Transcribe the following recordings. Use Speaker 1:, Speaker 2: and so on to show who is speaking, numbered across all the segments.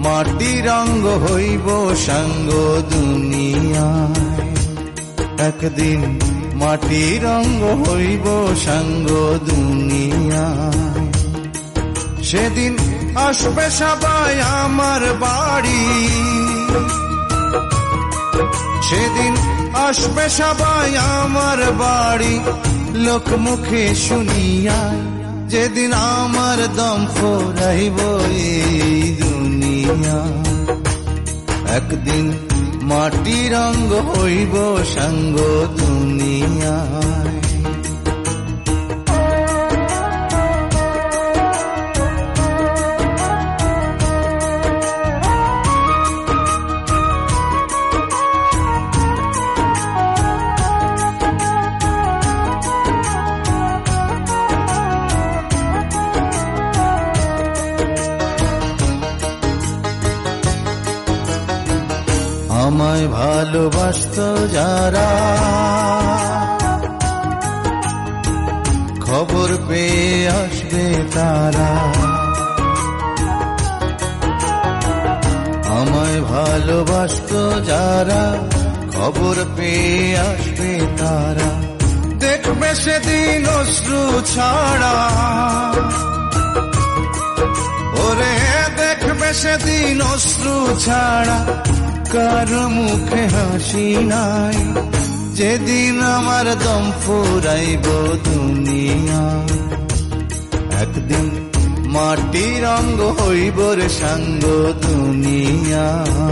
Speaker 1: মাটি রঙ্গ হইব সাঙ্গ দুনিয়ায়। একদিন মাটি রঙ্গ হইব সাঙ্গ দুনিয়ায়। সেদিন আসবে সবাই আমার বাড়ি, সেদিন আসবে সবাই আমার বাড়ি, লোক মুখে শুনিয়া যেদিন আমার দম ফুরাইব এই দুনিয়া। একদিন মাটি রঙ্গ হইব সাঙ্গ দুনিয়ায়। আমায় ভালোবাসত যারা, খবর পেয়ে আসবে তারা। আমায় ভালোবাসত যারা, খবর পেয়ে আসবে তারা। দেখবে সেদিন অশ্রু ছাড়া, ওরে দেখবে সেদিন অশ্রু ছাড়া, কারো মুখে হাসি নাই। যেদিন আমার দম ফুরাইব দুনিয়া, একদিন মাটি রঙ্গ হইব রে সাঙ্গ দুনিয়ায়।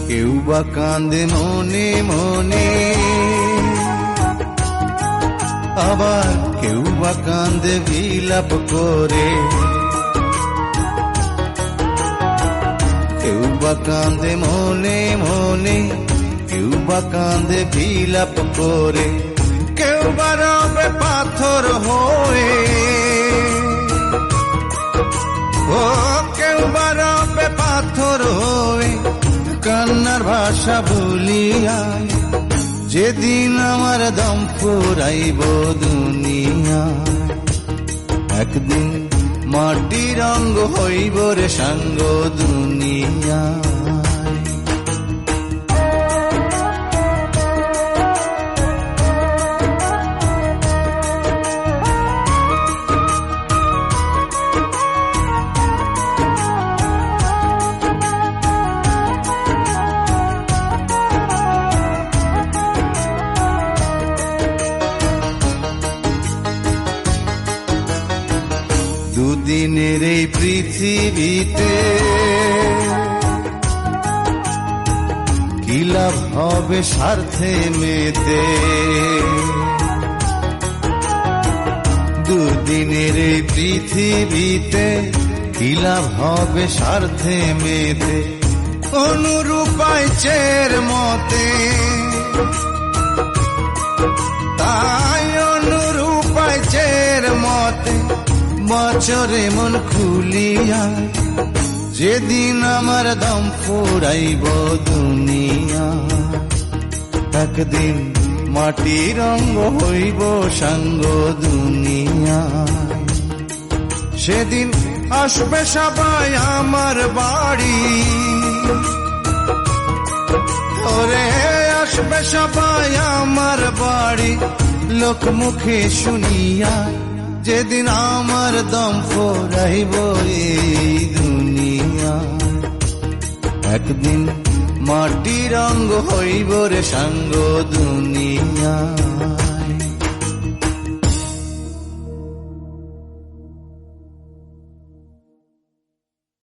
Speaker 1: কেউ বা কান্দে মনে মনে, আবার কেউ বা কান্দে বিলাপ করে। কেউ বা কান্দে মনে মনে, কেউ বা কান্দে বিলাপ করে। কেউ বা রবে পাথর হয়ে, ও কেউ বা রবে পাথর হয়ে, কান্নার ভাষা ভুলিয়ায়। যেদিন আমার দম ফুরাইব দুনিয়ায়, একদিন মাটি রঙ্গ হইব রে সাঙ্গ দুনিয়ায়। দুদিনের এই পৃথিবীতে কি লাভ হবে স্বার্থে মেতে। দুদিনের এই পৃথিবীতে কি লাভ হবে স্বার্থে মেতে। অনুরূপায় চের মতে, তাই অনুরূপায় চের মতে, বছরে মন খুলিয়ায়। যেদিন আমার দম ফুরাইব দুনিয়া, একদিন মাটি রঙ্গ হইব সাঙ্গ দুনিয়ায়। সেদিন আসবে সবাই আমার বাড়ি, ওরে আসবে সবাই আমার বাড়ি, লোক মুখে শুনিয়া যেদিন আমার দম ফুরাইব এই দুনিয়া। একদিন মাটি রঙ্গ হইব রে সাঙ্গ দুনিয়া।